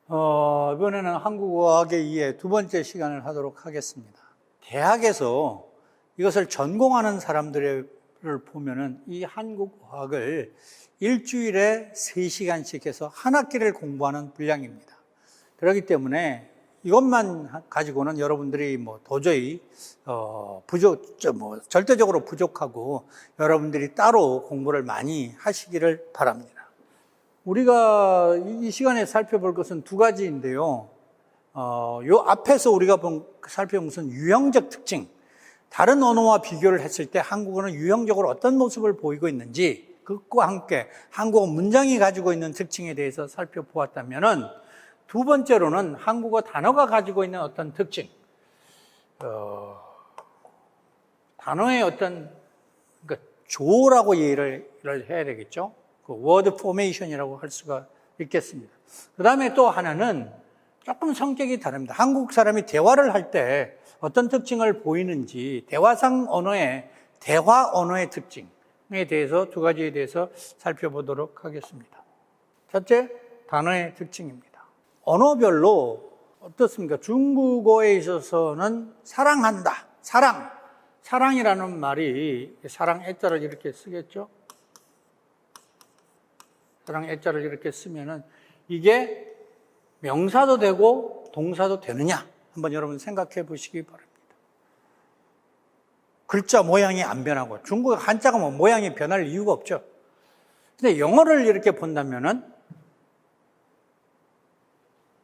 이번에는 한국어학의 이해 두 번째 시간을 하도록 하겠습니다. 대학에서 이것을 전공하는 사람들을 보면은 이 한국어학을 일주일에 3시간씩 해서 한 학기를 공부하는 분량입니다. 그렇기 때문에 이것만 가지고는 여러분들이 도저히 절대적으로 부족하고 여러분들이 따로 공부를 많이 하시기를 바랍니다. 우리가 이 시간에 살펴볼 것은 두 가지인데요. 요 앞에서 우리가 살펴본 것은 유형적 특징. 다른 언어와 비교를 했을 때 한국어는 유형적으로 어떤 모습을 보이고 있는지, 그것과 함께 한국어 문장이 가지고 있는 특징에 대해서 살펴보았다면은, 두 번째로는 한국어 단어가 가지고 있는 어떤 특징, 단어의 어떤, 그러니까 조라고 이해를 해야 되겠죠. 그 워드 포메이션이라고 할 수가 있겠습니다. 그 다음에 또 하나는 조금 성격이 다릅니다. 한국 사람이 대화를 할 때 어떤 특징을 보이는지, 대화상 언어의, 대화 언어의 특징에 대해서 두 가지에 대해서 살펴보도록 하겠습니다. 첫째, 단어의 특징입니다. 언어별로 어떻습니까? 중국어에 있어서는 사랑한다, 사랑이라는 말이 사랑 애자를 이렇게 쓰겠죠? 사랑 애자를 이렇게 쓰면은 이게 명사도 되고 동사도 되느냐? 한번 여러분 생각해 보시기 바랍니다. 글자 모양이 안 변하고, 중국어 한자가 모양이 변할 이유가 없죠. 근데 영어를 이렇게 본다면은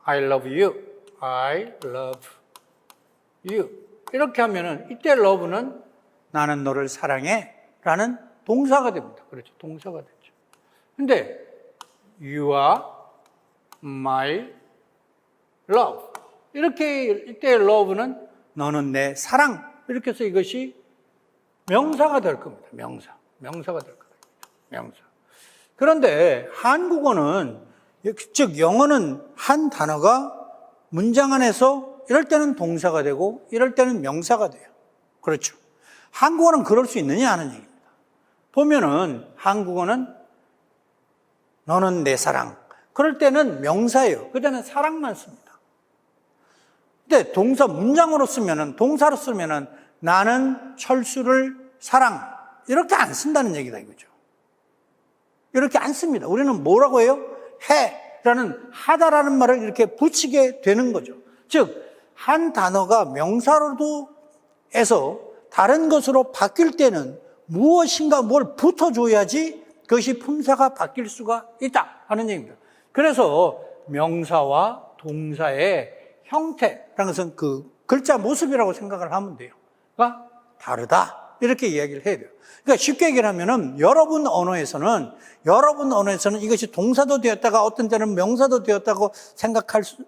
I love you, I love you 이렇게 하면은 이때 love는 나는 너를 사랑해 라는 동사가 됩니다. 그렇죠. 동사가 되죠. 근데 you are my love 이렇게 이때 love는 너는 내 사랑 이렇게 해서 이것이 명사가 될 겁니다. 명사가 될 겁니다. 명사. 그런데 한국어는, 즉 영어는 한 단어가 문장 안에서 이럴 때는 동사가 되고 이럴 때는 명사가 돼요. 그렇죠. 한국어는 그럴 수 있느냐 하는 얘기입니다. 보면은 한국어는 너는 내 사랑. 그럴 때는 명사예요. 그때는 사랑만 씁니다. 근데 동사 문장으로 쓰면은, 동사로 쓰면은 나는 철수를 사랑. 이렇게 안 쓴다는 얘기다 이거죠. 이렇게 안 씁니다. 우리는 뭐라고 해요? 해라는, 하다라는 말을 이렇게 붙이게 되는 거죠. 즉, 한 단어가 명사로도 해서 다른 것으로 바뀔 때는 무엇인가 뭘 붙어줘야지 그것이 품사가 바뀔 수가 있다 하는 얘기입니다. 그래서 명사와 동사의 형태라는 것은 그 글자 모습이라고 생각을 하면 돼요. 그러니까 다르다 이렇게 이야기를 해야 돼요. 그러니까 쉽게 얘기를 하면은 여러분 언어에서는 이것이 동사도 되었다가 어떤 때는 명사도 되었다고 생각할 수도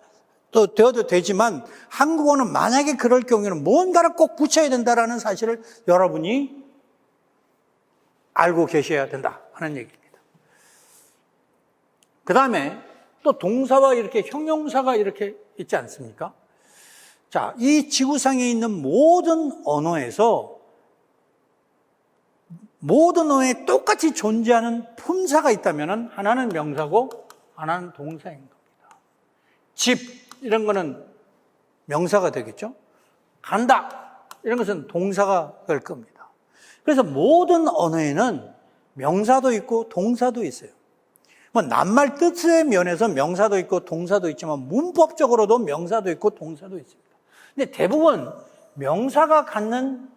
되어도 되지만, 한국어는 만약에 그럴 경우에는 뭔가를 꼭 붙여야 된다라는 사실을 여러분이 알고 계셔야 된다 하는 얘기입니다. 그 다음에 또 동사와 이렇게 형용사가 이렇게 있지 않습니까? 자, 이 지구상에 있는 모든 언어에 똑같이 존재하는 품사가 있다면 하나는 명사고 하나는 동사인 겁니다. 집 이런 거는 명사가 되겠죠? 간다 이런 것은 동사가 될 겁니다. 그래서 모든 언어에는 명사도 있고 동사도 있어요. 낱말 뜻의 면에서 명사도 있고 동사도 있지만 문법적으로도 명사도 있고 동사도 있습니다. 근데 대부분 명사가 갖는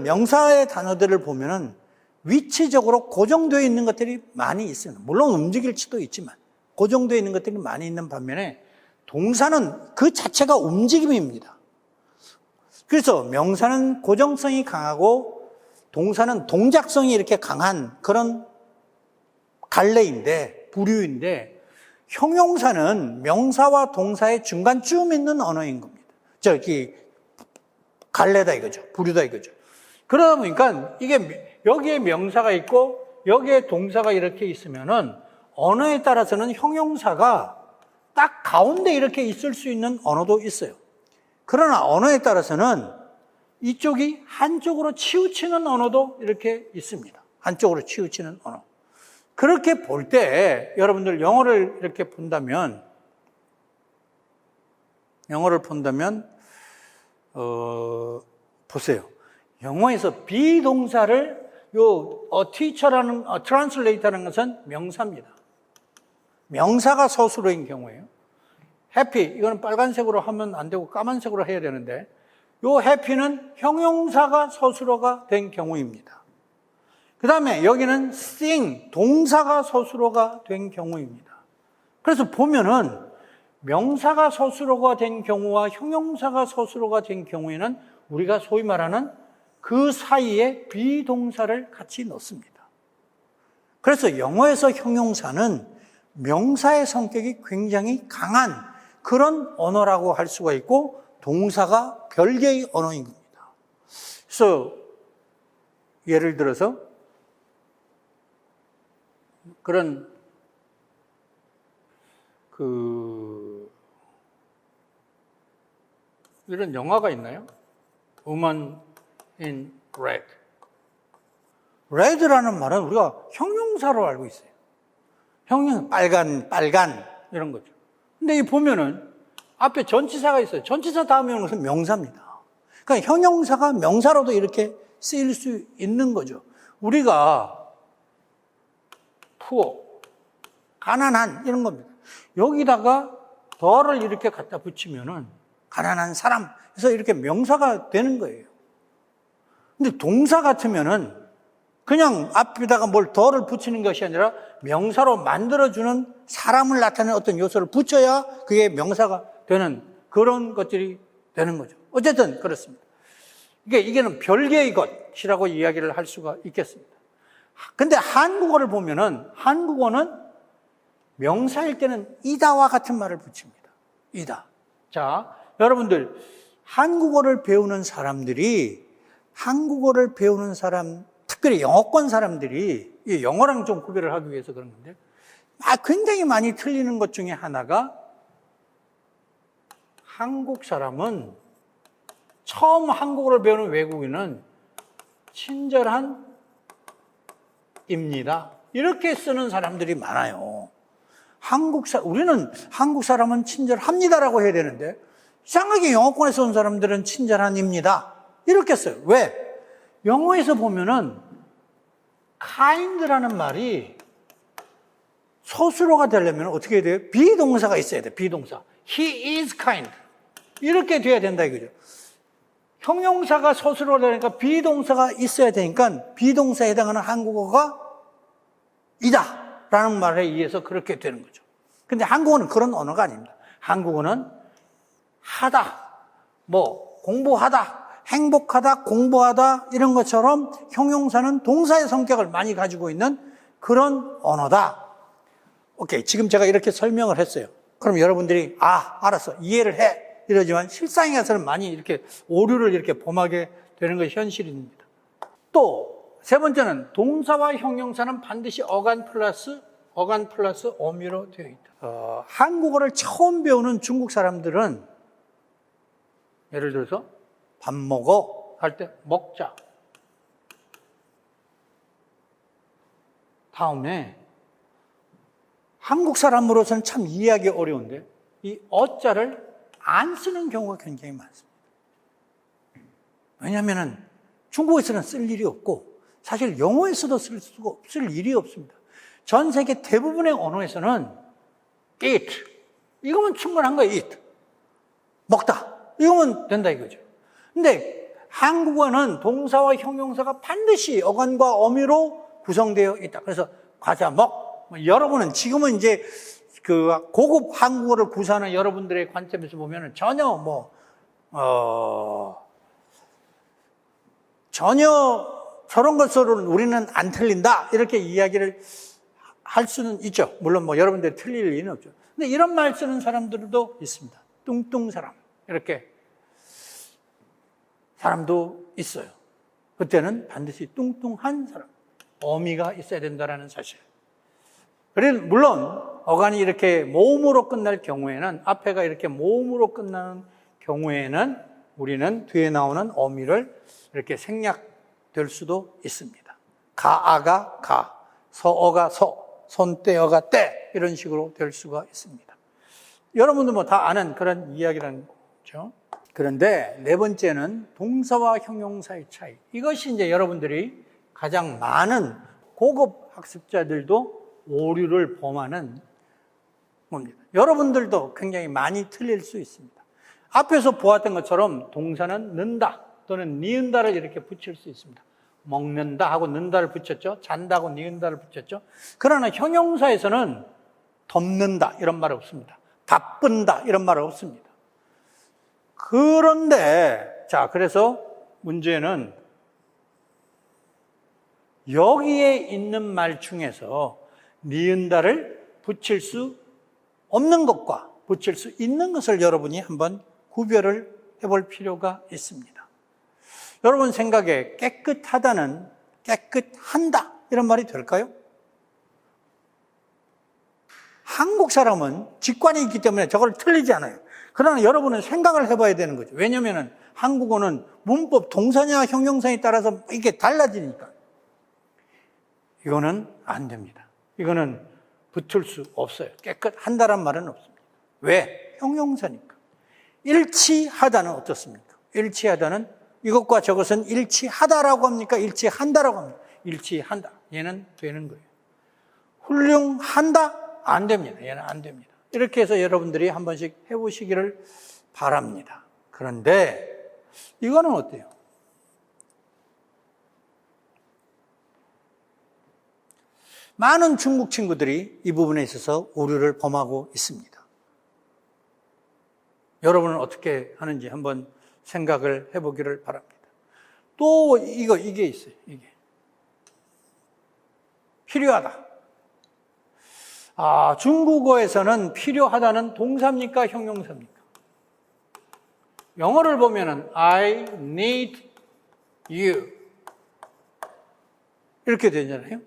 명사의 단어들을 보면은 위치적으로 고정되어 있는 것들이 많이 있습니다. 물론 움직일 수도 있지만 고정되어 있는 것들이 많이 있는 반면에 동사는 그 자체가 움직임입니다. 그래서 명사는 고정성이 강하고 동사는 동작성이 이렇게 강한 그런 부류인데, 형용사는 명사와 동사의 중간쯤 있는 언어인 겁니다. 갈래다 이거죠. 부류다 이거죠. 그러다 보니까 이게 여기에 명사가 있고 여기에 동사가 이렇게 있으면은 언어에 따라서는 형용사가 딱 가운데 이렇게 있을 수 있는 언어도 있어요. 그러나 언어에 따라서는 이쪽이 한쪽으로 치우치는 언어도 이렇게 있습니다. 한쪽으로 치우치는 언어. 그렇게 볼 때 여러분들 영어를 이렇게 본다면 보세요. 영어에서 비동사를 teacher라는 translate라는 것은 명사입니다. 명사가 서술어인 경우에요. happy 이거는 빨간색으로 하면 안 되고 까만색으로 해야 되는데 요 happy는 형용사가 서술어가 된 경우입니다. 그 다음에 여기는 sing 동사가 서술어가 된 경우입니다. 그래서 보면은 명사가 서술어가 된 경우와 형용사가 서술어가 된 경우에는 우리가 소위 말하는 그 사이에 비동사를 같이 넣습니다. 그래서 영어에서 형용사는 명사의 성격이 굉장히 강한 그런 언어라고 할 수가 있고 동사가 별개의 언어인 겁니다. 그래서 예를 들어서 그런 이런 영화가 있나요? Woman in Red. Red라는 말은 우리가 형용사로 알고 있어요. 빨간 이런 거죠. 근데 이 보면은 앞에 전치사가 있어요. 전치사 다음에 오는 것은 명사입니다. 그러니까 형용사가 명사로도 이렇게 쓰일 수 있는 거죠. 우리가 poor, 가난한 이런 겁니다. 여기다가 더를 이렇게 갖다 붙이면은 가난한 사람 해서 이렇게 명사가 되는 거예요. 근데 동사 같으면은 그냥 앞에다가 뭘 더를 붙이는 것이 아니라 명사로 만들어주는 사람을 나타내는 어떤 요소를 붙여야 그게 명사가 되는 그런 것들이 되는 거죠. 어쨌든 그렇습니다. 이게는 별개의 것이라고 이야기를 할 수가 있겠습니다. 근데 한국어를 보면은 한국어는 명사일 때는 이다와 같은 말을 붙입니다. 이다. 자, 여러분들 한국어를 배우는 사람, 특별히 영어권 사람들이 영어랑 좀 구별을 하기 위해서 그런 건데 굉장히 많이 틀리는 것 중에 하나가 한국 사람은 처음 한국어를 배우는 외국인은 친절한 입니다. 이렇게 쓰는 사람들이 많아요. 우리는 한국 사람은 친절합니다라고 해야 되는데 이상하게 영어권에서 온 사람들은 친절한입니다. 이렇게 써요. 왜? 영어에서 보면은 kind라는 말이 서술어가 되려면 어떻게 해야 돼요? 비동사가 있어야 돼요. 비동사. He is kind. 이렇게 돼야 된다 이거죠. 형용사가 서술어가 되니까 비동사가 있어야 되니까 비동사에 해당하는 한국어가 이다 라는 말에 의해서 그렇게 되는 거죠. 근데 한국어는 그런 언어가 아닙니다. 한국어는 하다, 공부하다, 행복하다, 공부하다 이런 것처럼 형용사는 동사의 성격을 많이 가지고 있는 그런 언어다. 오케이, 지금 제가 이렇게 설명을 했어요. 그럼 여러분들이 알았어, 이해를 해 이러지만 실상에서는 많이 이렇게 오류를 이렇게 범하게 되는 것이 현실입니다. 또 세 번째는 동사와 형용사는 반드시 어간 플러스 어미로 되어 있다. 한국어를 처음 배우는 중국 사람들은 예를 들어서 밥 먹어 할 때 먹자. 다음에 한국 사람으로서는 참 이해하기 어려운데 이 어자를 안 쓰는 경우가 굉장히 많습니다. 왜냐하면 중국에서는 쓸 일이 없고 사실 영어에서도 쓸 일이 없습니다. 전 세계 대부분의 언어에서는 eat 이거면 충분한 거예요. eat 먹다 이거면 된다 이거죠. 근데 한국어는 동사와 형용사가 반드시 어간과 어미로 구성되어 있다. 그래서 과자 여러분은 지금은 이제 그 고급 한국어를 구사하는 여러분들의 관점에서 보면은 전혀 저런 것으로는 우리는 안 틀린다 이렇게 이야기를 할 수는 있죠. 물론 여러분들이 틀릴 리는 없죠. 근데 이런 말 쓰는 사람들도 있습니다. 뚱뚱 사람 이렇게 사람도 있어요. 그때는 반드시 뚱뚱한 사람, 어미가 있어야 된다는 사실. 그래서 물론 어간이 이렇게 모음으로 끝날 경우에는 앞에가 이렇게 모음으로 끝나는 경우에는 우리는 뒤에 나오는 어미를 이렇게 생략될 수도 있습니다. 가아가 가, 서어가 서 손 떼어가 떼 이런 식으로 될 수가 있습니다. 여러분도 뭐 다 아는 그런 이야기라는 거죠. 그런데 네 번째는 동사와 형용사의 차이. 이것이 이제 여러분들이 가장 많은 고급 학습자들도 오류를 범하는 겁니다. 여러분들도 굉장히 많이 틀릴 수 있습니다. 앞에서 보았던 것처럼 동사는 는다 또는 니은다를 이렇게 붙일 수 있습니다. 먹는다 하고 는다를 붙였죠. 잔다 하고 니은다를 붙였죠. 그러나 형용사에서는 덮는다 이런 말 없습니다. 바쁜다 이런 말 없습니다. 그런데 자, 그래서 문제는 여기에 있는 말 중에서 니은다를 붙일 수 없는 것과 붙일 수 있는 것을 여러분이 한번 구별을 해볼 필요가 있습니다. 여러분 생각에 깨끗하다는 깨끗한다 이런 말이 될까요? 한국 사람은 직관이 있기 때문에 저걸 틀리지 않아요. 그러나 여러분은 생각을 해봐야 되는 거죠. 왜냐하면 한국어는 문법 동사냐 형용사에 따라서 이게 달라지니까. 이거는 안 됩니다. 이거는 붙을 수 없어요. 깨끗한다란 말은 없습니다. 왜? 형용사니까. 일치하다는 어떻습니까? 일치하다는 이것과 저것은 일치하다라고 합니까? 일치한다라고 합니까? 일치한다. 얘는 되는 거예요. 훌륭한다? 안 됩니다. 얘는 안 됩니다. 이렇게 해서 여러분들이 한 번씩 해보시기를 바랍니다. 그런데 이거는 어때요? 많은 중국 친구들이 이 부분에 있어서 오류를 범하고 있습니다. 여러분은 어떻게 하는지 한번 생각을 해보기를 바랍니다. 또 이게 있어요. 이게 필요하다. 중국어에서는 필요하다는 동사입니까? 형용사입니까? 영어를 보면은 I need you 이렇게 되잖아요.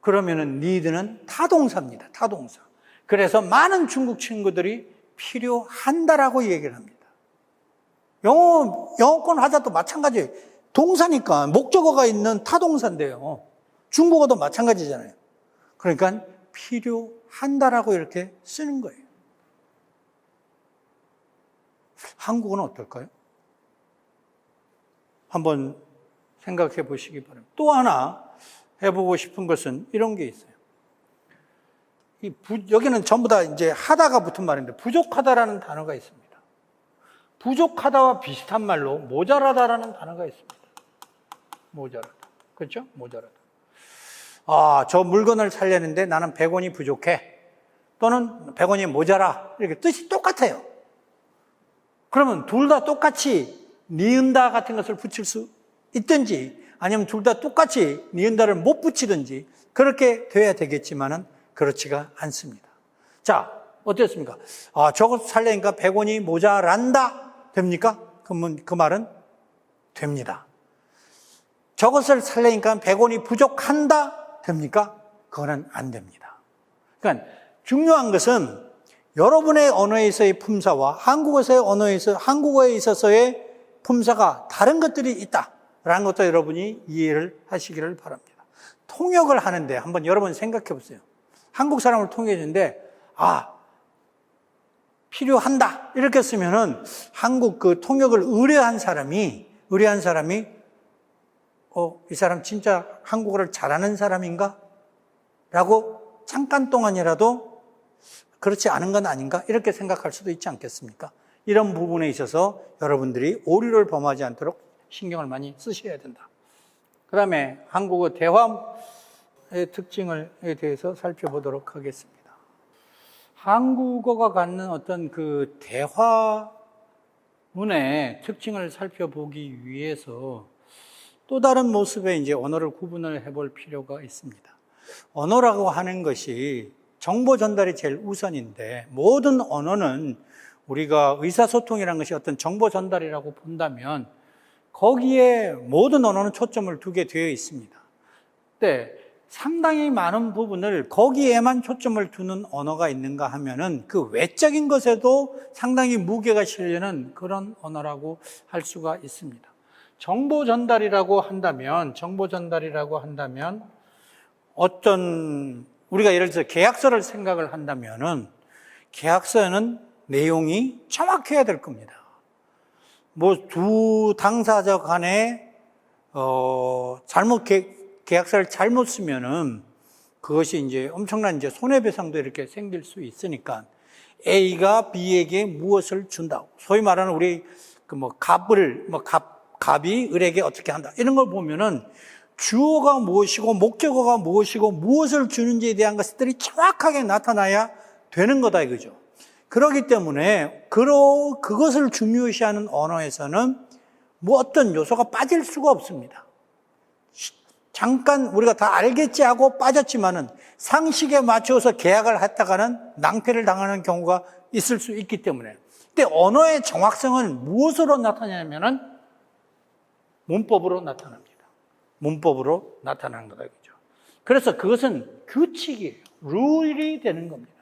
그러면은 need는 타동사입니다. 타동사. 그래서 많은 중국 친구들이 필요한다라고 얘기를 합니다. 영어권 하자도 마찬가지예요. 동사니까 목적어가 있는 타동사인데요. 중국어도 마찬가지잖아요. 그러니까 필요한다라고 이렇게 쓰는 거예요. 한국어는 어떨까요? 한번 생각해 보시기 바랍니다. 또 하나 해보고 싶은 것은 이런 게 있어요. 여기는 전부 다 이제 하다가 붙은 말인데 부족하다라는 단어가 있습니다. 부족하다와 비슷한 말로 모자라다라는 단어가 있습니다. 모자라다. 그렇죠? 모자라다. 저 물건을 사려는데 나는 100원이 부족해. 또는 100원이 모자라. 이렇게 뜻이 똑같아요. 그러면 둘 다 똑같이 니은다 같은 것을 붙일 수 있든지 아니면 둘 다 똑같이 니은다를 못 붙이든지 그렇게 돼야 되겠지만은 그렇지가 않습니다. 자, 어땠습니까? 저것 살려니까 100원이 모자란다. 됩니까? 그러면 그 말은 됩니다. 저것을 살려니까 100원이 부족한다. 됩니까? 그거는 안 됩니다. 그러니까 중요한 것은 여러분의 언어에서의 품사와 한국어에 있어서의 품사가 다른 것들이 있다라는 것도 여러분이 이해를 하시기를 바랍니다. 통역을 하는데 한번 여러분 생각해 보세요. 한국 사람을 통역해 주는데 필요한다 이렇게 쓰면은 한국 그 통역을 의뢰한 사람이 이 사람 진짜 한국어를 잘하는 사람인가? 라고 잠깐 동안이라도 그렇지 않은 건 아닌가? 이렇게 생각할 수도 있지 않겠습니까? 이런 부분에 있어서 여러분들이 오류를 범하지 않도록 신경을 많이 쓰셔야 된다. 그 다음에 한국어 대화의 특징에 대해서 살펴보도록 하겠습니다. 한국어가 갖는 어떤 그 대화문의 특징을 살펴보기 위해서 또 다른 모습의 이제 언어를 구분을 해볼 필요가 있습니다. 언어라고 하는 것이 정보 전달이 제일 우선인데 모든 언어는 우리가 의사소통이라는 것이 어떤 정보 전달이라고 본다면 거기에 모든 언어는 초점을 두게 되어 있습니다. 근데 상당히 많은 부분을 거기에만 초점을 두는 언어가 있는가 하면은 그 외적인 것에도 상당히 무게가 실리는 그런 언어라고 할 수가 있습니다. 정보 전달이라고 한다면 어떤 우리가 예를 들어서 계약서를 생각을 한다면은 계약서에는 내용이 정확해야 될 겁니다. 뭐 두 당사자 간에 잘못 계약서를 잘못 쓰면은 그것이 이제 엄청난 이제 손해배상도 이렇게 생길 수 있으니까 A가 B에게 무엇을 준다. 소위 말하는 우리 그 뭐 갑이 을에게 어떻게 한다. 이런 걸 보면은 주어가 무엇이고 목적어가 무엇이고 무엇을 주는지에 대한 것들이 정확하게 나타나야 되는 거다 이거죠. 그렇기 때문에 그것을 중요시하는 언어에서는 뭐 어떤 요소가 빠질 수가 없습니다. 잠깐 우리가 다 알겠지 하고 빠졌지만은 상식에 맞춰서 계약을 했다가는 낭패를 당하는 경우가 있을 수 있기 때문에. 근데 언어의 정확성은 무엇으로 나타나냐면은 문법으로 나타납니다. 문법으로 나타나는 거다 이거죠. 그래서 그것은 규칙이에요. 룰이 되는 겁니다.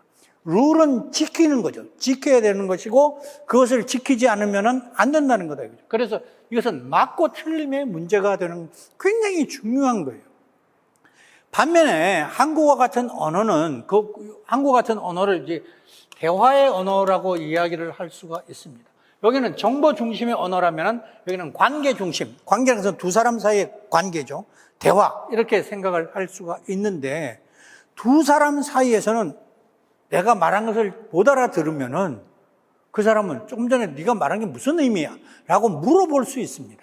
룰은 지키는 거죠. 지켜야 되는 것이고 그것을 지키지 않으면은 안 된다는 거다 이거죠. 그래서 이것은 맞고 틀림의 문제가 되는 굉장히 중요한 거예요. 반면에 한국어 같은 언어는 한국어 같은 언어를 이제 대화의 언어라고 이야기를 할 수가 있습니다. 여기는 정보 중심의 언어라면은 여기는 관계 중심, 관계라는 것은 두 사람 사이의 관계죠. 대화 이렇게 생각을 할 수가 있는데 두 사람 사이에서는 내가 말한 것을 못 알아들으면은 그 사람은 조금 전에 네가 말한 게 무슨 의미야? 라고 물어볼 수 있습니다.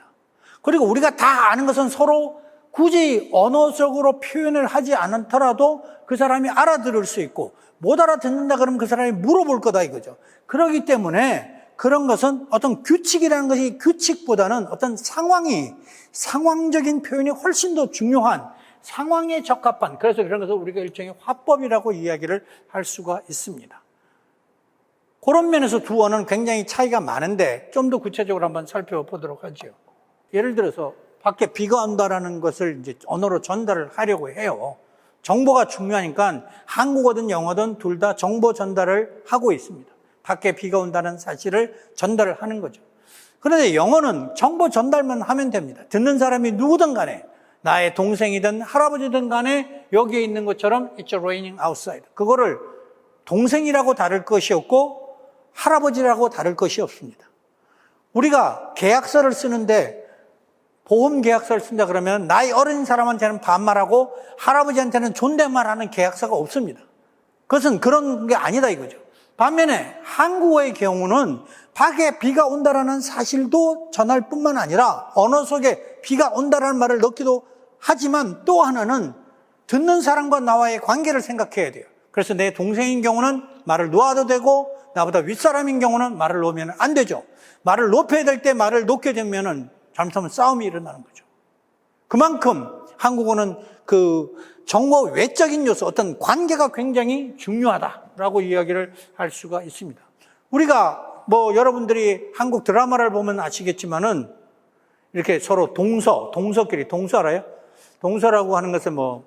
그리고 우리가 다 아는 것은 서로 굳이 언어적으로 표현을 하지 않더라도 그 사람이 알아들을 수 있고 못 알아듣는다 그러면 그 사람이 물어볼 거다 이거죠. 그렇기 때문에 그런 것은 어떤 규칙이라는 것이 규칙보다는 어떤 상황적인 표현이 훨씬 더 중요한 상황에 적합한, 그래서 그런 것을 우리가 일종의 화법이라고 이야기를 할 수가 있습니다. 그런 면에서 두 언어는 굉장히 차이가 많은데 좀 더 구체적으로 한번 살펴보도록 하죠. 예를 들어서 밖에 비가 온다라는 것을 이제 언어로 전달을 하려고 해요. 정보가 중요하니까 한국어든 영어든 둘 다 정보 전달을 하고 있습니다. 밖에 비가 온다는 사실을 전달을 하는 거죠. 그런데 영어는 정보 전달만 하면 됩니다. 듣는 사람이 누구든 간에 나의 동생이든 할아버지든 간에 여기에 있는 것처럼 It's raining outside. 그거를 동생이라고 다룰 것이 없고 할아버지라고 다룰 것이 없습니다. 우리가 계약서를 쓰는데 보험 계약서를 쓴다 그러면 나이 어린 사람한테는 반말하고 할아버지한테는 존댓말하는 계약서가 없습니다. 그것은 그런 게 아니다 이거죠. 반면에 한국어의 경우는 밖에 비가 온다라는 사실도 전할 뿐만 아니라 언어 속에 비가 온다라는 말을 넣기도 하지만 또 하나는 듣는 사람과 나와의 관계를 생각해야 돼요. 그래서 내 동생인 경우는 말을 놓아도 되고 나보다 윗사람인 경우는 말을 놓으면 안 되죠. 말을 높여야 될 때 말을 놓게 되면은 잘못하면 싸움이 일어나는 거죠. 그만큼 한국어는 그 정보 외적인 요소, 어떤 관계가 굉장히 중요하다라고 이야기를 할 수가 있습니다. 우리가 뭐 여러분들이 한국 드라마를 보면 아시겠지만은 이렇게 서로 동서끼리, 동서 알아요? 동서라고 하는 것은 뭐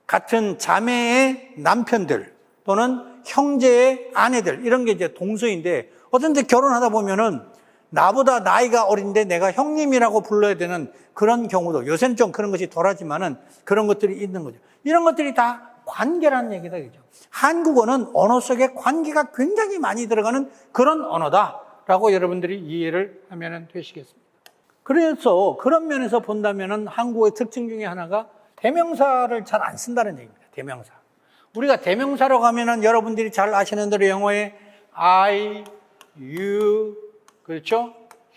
같은 자매의 남편들 또는 형제의 아내들 이런 게 이제 동서인데 어떤 데 결혼하다 보면은 나보다 나이가 어린데 내가 형님이라고 불러야 되는 그런 경우도 요새는 좀 그런 것이 덜하지만은 그런 것들이 있는 거죠. 이런 것들이 다 관계라는 얘기다 그죠. 한국어는 언어 속에 관계가 굉장히 많이 들어가는 그런 언어다라고 여러분들이 이해를 하면 되시겠습니다. 그래서 그런 면에서 본다면은 한국어의 특징 중에 하나가 대명사를 잘 안 쓴다는 얘기입니다. 대명사. 우리가 대명사라고 하면은 여러분들이 잘 아시는 대로 영어에 I, you, 그렇죠?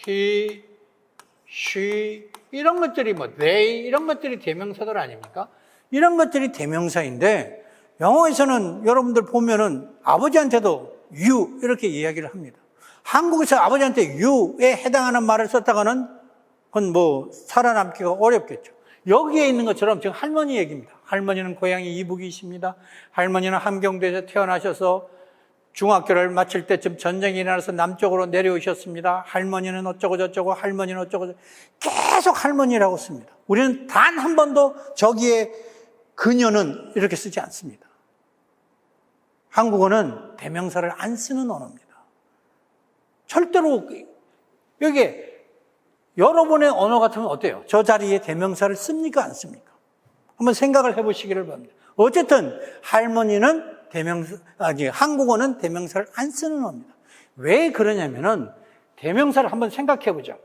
he, she 이런 것들이 뭐 they 이런 것들이 대명사들 아닙니까? 이런 것들이 대명사인데 영어에서는 여러분들 보면은 아버지한테도 you 이렇게 이야기를 합니다. 한국에서 아버지한테 you에 해당하는 말을 썼다가는 그건 뭐 살아남기가 어렵겠죠. 여기에 있는 것처럼 지금 할머니 얘기입니다. 할머니는 고향이 이북이십니다. 할머니는 함경도에서 태어나셔서 중학교를 마칠 때쯤 전쟁이 일어나서 남쪽으로 내려오셨습니다. 할머니는 어쩌고 저쩌고 할머니는 어쩌고 저쩌고 계속 할머니라고 씁니다. 우리는 단 한 번도 저기에 그녀는 이렇게 쓰지 않습니다. 한국어는 대명사를 안 쓰는 언어입니다. 절대로 여기에 여러분의 언어 같으면 어때요? 저 자리에 대명사를 씁니까 안 씁니까? 한번 생각을 해보시기를 바랍니다. 어쨌든 할머니는 한국어는 대명사를 안 쓰는 언어입니다. 왜 그러냐면은 대명사를 한번 생각해 보자.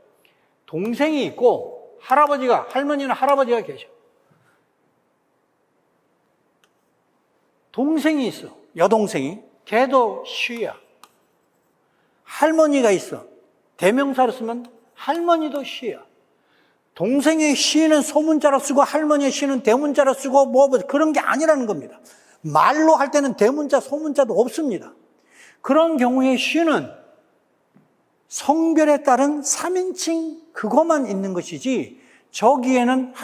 동생이 있고 할머니는 할아버지가 계셔. 동생이 있어. 여동생이. 걔도 she야. 할머니가 있어. 대명사로 쓰면 할머니도 she야. 동생의 she는 소문자로 쓰고 할머니의 she는 대문자로 쓰고 뭐 그런 게 아니라는 겁니다. 말로 할 때는 대문자, 소문자도 없습니다. 그런 경우에 she는 성별에 따른 3인칭 그것만 있는 것이지 저기에는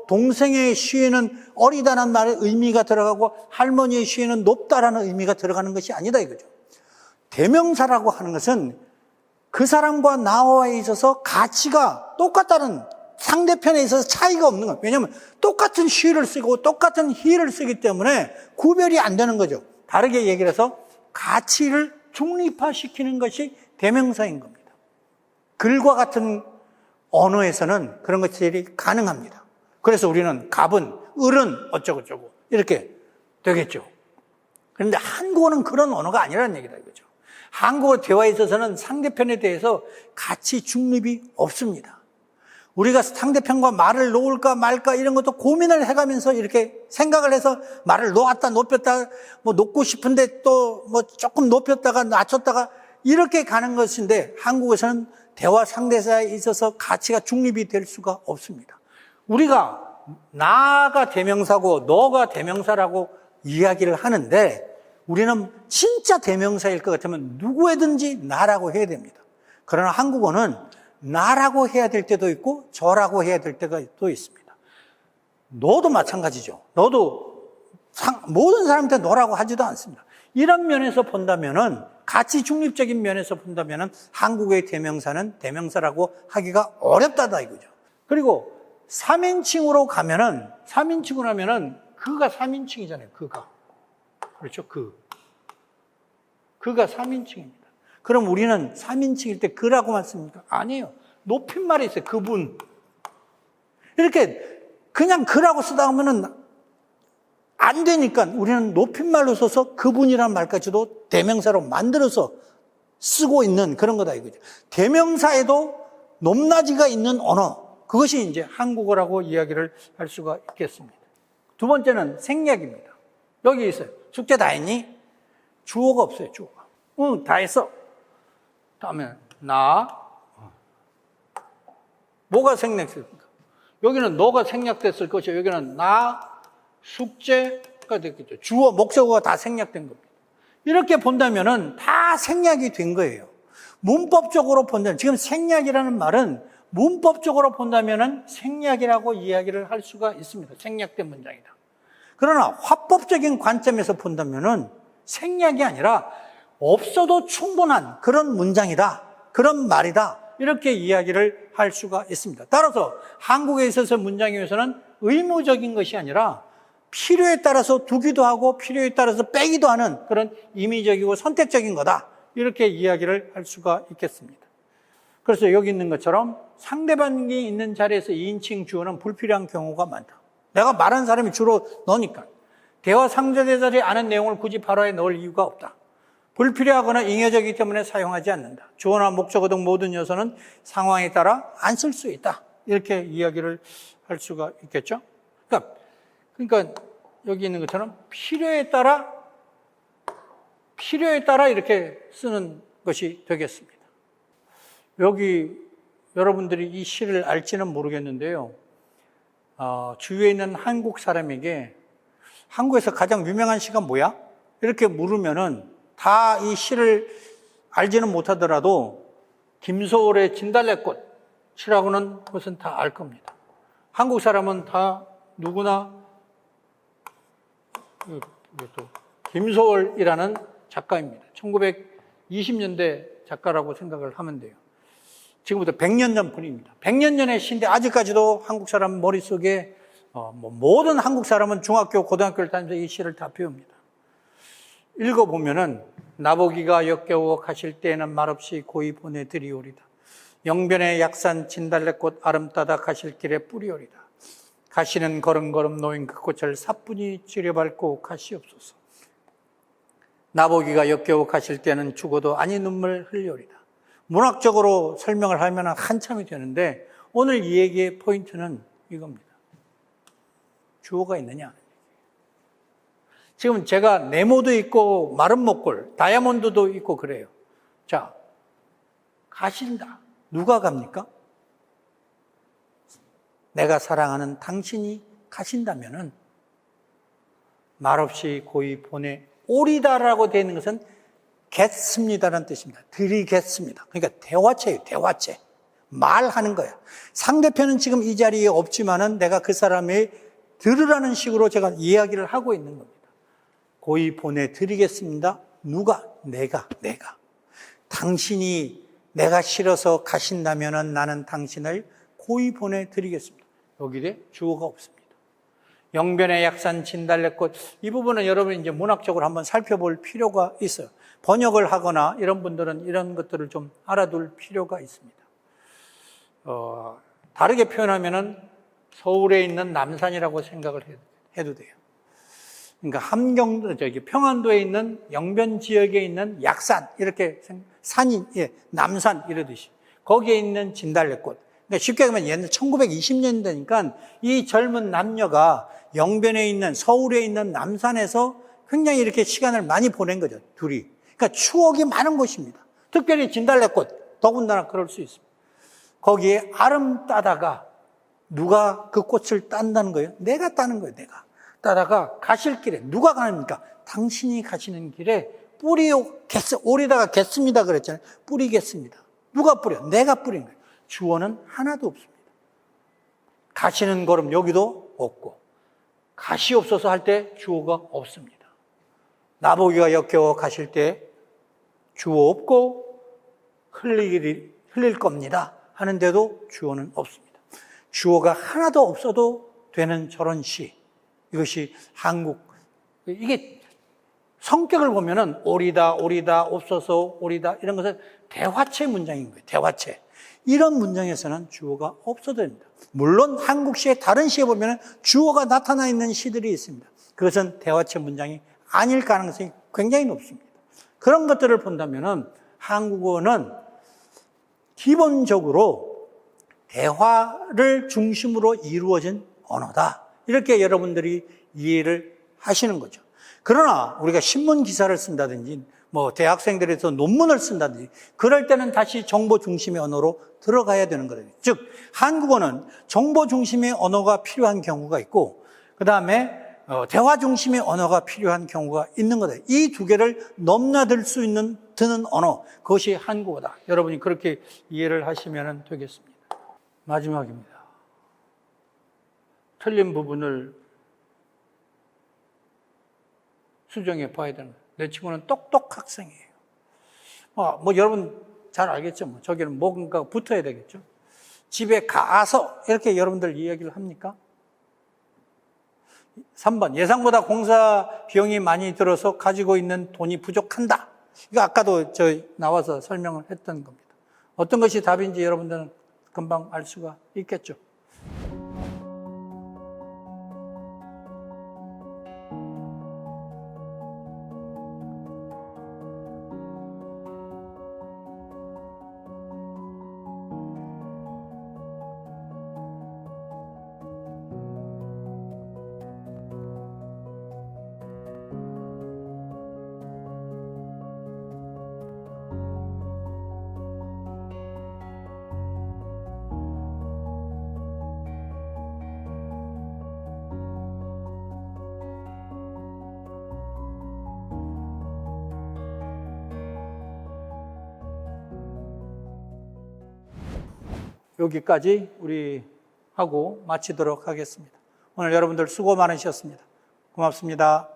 동생의 she에는 어리다는 말의 의미가 들어가고 할머니의 she에는 높다라는 의미가 들어가는 것이 아니다 이거죠. 대명사라고 하는 것은 그 사람과 나와에 있어서 가치가 똑같다는 상대편에 있어서 차이가 없는 거예요. 왜냐하면 똑같은 she를 쓰고 똑같은 he를 쓰기 때문에 구별이 안 되는 거죠. 다르게 얘기를 해서 가치를 중립화시키는 것이 대명사인 겁니다. 글과 같은 언어에서는 그런 것들이 가능합니다. 그래서 우리는 갑은, 을은 어쩌고저쩌고 이렇게 되겠죠. 그런데 한국어는 그런 언어가 아니라는 얘기다 이거죠. 한국어 대화에 있어서는 상대편에 대해서 가치 중립이 없습니다. 우리가 상대편과 말을 놓을까 말까 이런 것도 고민을 해가면서 이렇게 생각을 해서 말을 놓았다 높였다 뭐 놓고 싶은데 또 뭐 조금 높였다가 낮췄다가 이렇게 가는 것인데 한국에서는 대화 상대사에 있어서 가치가 중립이 될 수가 없습니다. 우리가 나가 대명사고 너가 대명사라고 이야기를 하는데 우리는 진짜 대명사일 것 같으면 누구에든지 나라고 해야 됩니다. 그러나 한국어는 나라고 해야 될 때도 있고 저라고 해야 될 때가 또 있습니다. 너도 마찬가지죠. 너도 모든 사람한테 너라고 하지도 않습니다. 이런 면에서 본다면은 가치 중립적인 면에서 본다면은 한국의 대명사는 대명사라고 하기가 어렵다다 이거죠. 그리고 3인칭으로 가면은 3인칭으로 하면은 그가 3인칭이잖아요. 그가. 그렇죠. 그가 3인칭입니다. 그럼 우리는 3인칭일 때 그라고만 씁니까? 아니에요. 높임말이 있어요. 그분. 이렇게 그냥 그라고 쓰다 보면은 안 되니까 우리는 높임말로 써서 그분이라는 말까지도 대명사로 만들어서 쓰고 있는 그런 거다 이거죠. 대명사에도 높낮이가 있는 언어. 그것이 이제 한국어라고 이야기를 할 수가 있겠습니다. 두 번째는 생략입니다. 여기 있어요. 숙제 다 했니? 주어가 없어요. 주어가. 응, 다 했어. 다음에 나. 뭐가 생략됐습니까? 여기는 너가 생략됐을 것이고 여기는 나 숙제가 됐겠죠. 주어, 목적어가 다 생략된 겁니다. 이렇게 본다면은 다 생략이 된 거예요. 문법적으로 본다면 지금 생략이라는 말은 문법적으로 본다면은 생략이라고 이야기를 할 수가 있습니다. 생략된 문장이다. 그러나 화법적인 관점에서 본다면은 생략이 아니라 없어도 충분한 그런 문장이다. 그런 말이다. 이렇게 이야기를 할 수가 있습니다. 따라서 한국에 있어서 문장에 의해서는 의무적인 것이 아니라 필요에 따라서 두기도 하고 필요에 따라서 빼기도 하는 그런 임의적이고 선택적인 거다. 이렇게 이야기를 할 수가 있겠습니다. 그래서 여기 있는 것처럼 상대방이 있는 자리에서 2인칭 주어는 불필요한 경우가 많다. 내가 말하는 사람이 주로 너니까. 대화 상대자 자리에 아는 내용을 굳이 발화에 넣을 이유가 없다. 불필요하거나 잉여적이기 때문에 사용하지 않는다. 주어나 목적어 등 모든 요소는 상황에 따라 안 쓸 수 있다. 이렇게 이야기를 할 수가 있겠죠. 그러니까 여기 있는 것처럼 필요에 따라 이렇게 쓰는 것이 되겠습니다. 여기 여러분들이 이 시를 알지는 모르겠는데요. 주위에 있는 한국 사람에게 한국에서 가장 유명한 시가 뭐야? 이렇게 물으면은 다 이 시를 알지는 못하더라도 김소월의 진달래꽃이라고는 것은 다 알 겁니다. 한국 사람은 다 누구나 김소월이라는 작가입니다. 1920년대 작가라고 생각을 하면 돼요. 지금부터 100년 전 분입니다. 100년 전의 시인데 아직까지도 한국 사람 머릿속에 모든 한국 사람은 중학교, 고등학교를 다니면서 이 시를 다 배웁니다. 읽어보면은 나보기가 역겨워 가실 때에는 말없이 고이 보내드리오리다. 영변의 약산 진달래꽃 아름다다 가실 길에 뿌리오리다. 가시는 걸음걸음 놓인 그 꽃을 사뿐히 찌려밟고 가시옵소서. 나보기가 역겨워 가실 때는 죽어도 아니 눈물 흘려오리다. 문학적으로 설명을 하면 한참이 되는데 오늘 이 얘기의 포인트는 이겁니다. 주어가 있느냐. 지금 제가 네모도 있고 마른 목골, 다이아몬드도 있고 그래요. 자, 가신다. 누가 갑니까? 내가 사랑하는 당신이 가신다면은 말없이 고이 보내 오리다라고 되어 있는 것은 겠습니다라는 뜻입니다. 드리겠습니다. 그러니까 대화체예요. 대화체. 말하는 거야. 상대편은 지금 이 자리에 없지만은 내가 그 사람의 들으라는 식으로 제가 이야기를 하고 있는 겁니다. 고이 보내드리겠습니다. 누가? 내가. 당신이 내가 싫어서 가신다면은 나는 당신을 고이 보내드리겠습니다. 여기에 주어가 없습니다. 영변의 약산 진달래꽃, 이 부분은 여러분 이제 문학적으로 한번 살펴볼 필요가 있어요. 번역을 하거나 이런 분들은 이런 것들을 좀 알아둘 필요가 있습니다. 다르게 표현하면은 서울에 있는 남산이라고 생각을 해도 돼요. 그러니까 평안도에 있는 영변 지역에 있는 약산, 이렇게 산이, 남산 이러듯이 거기에 있는 진달래꽃. 그러니까 쉽게 하면 옛날 1920년대니까 이 젊은 남녀가 영변에 있는 서울에 있는 남산에서 굉장히 이렇게 시간을 많이 보낸 거죠, 둘이. 그러니까 추억이 많은 곳입니다. 특별히 진달래꽃, 더군다나 그럴 수 있습니다. 거기에 아름 따다가 누가 그 꽃을 딴다는 거예요? 내가 따는 거예요, 내가. 따다가 가실 길에 누가 가십니까? 당신이 가시는 길에 오리다가 겠습니다 그랬잖아요. 뿌리겠습니다. 누가 뿌려? 내가 뿌린 거예요. 주어는 하나도 없습니다. 가시는 걸음 여기도 없고 가시옵소서 할 때 주어가 없습니다. 나보기가 역겨워 가실 때 주어 없고 흘릴 겁니다 하는데도 주어는 없습니다. 주어가 하나도 없어도 되는 저런 시, 이것이 이게 성격을 보면은 오리다, 옵소서, 오리다, 이런 것은 대화체 문장인 거예요. 대화체. 이런 문장에서는 주어가 없어도 됩니다. 물론 한국 시의 다른 시에 보면은 주어가 나타나 있는 시들이 있습니다. 그것은 대화체 문장이 아닐 가능성이 굉장히 높습니다. 그런 것들을 본다면은 한국어는 기본적으로 대화를 중심으로 이루어진 언어다. 이렇게 여러분들이 이해를 하시는 거죠. 그러나 우리가 신문 기사를 쓴다든지 대학생들에서 논문을 쓴다든지 그럴 때는 다시 정보 중심의 언어로 들어가야 되는 거예요. 즉 한국어는 정보 중심의 언어가 필요한 경우가 있고 그 다음에 대화 중심의 언어가 필요한 경우가 있는 거다. 이 두 개를 넘나들 수 있는 드는 언어, 그것이 한국어다. 여러분이 그렇게 이해를 하시면 되겠습니다. 마지막입니다. 틀린 부분을 수정해 봐야 되는 거예요. 내 친구는 똑똑 학생이에요. 여러분 잘 알겠죠? 저기는 뭔가 붙어야 되겠죠? 집에 가서 이렇게 여러분들 이야기를 합니까? 3번, 예상보다 공사 비용이 많이 들어서 가지고 있는 돈이 부족한다. 이거 아까도 나와서 설명을 했던 겁니다. 어떤 것이 답인지 여러분들은 금방 알 수가 있겠죠? 여기까지 우리 하고 마치도록 하겠습니다. 오늘 여러분들 수고 많으셨습니다. 고맙습니다.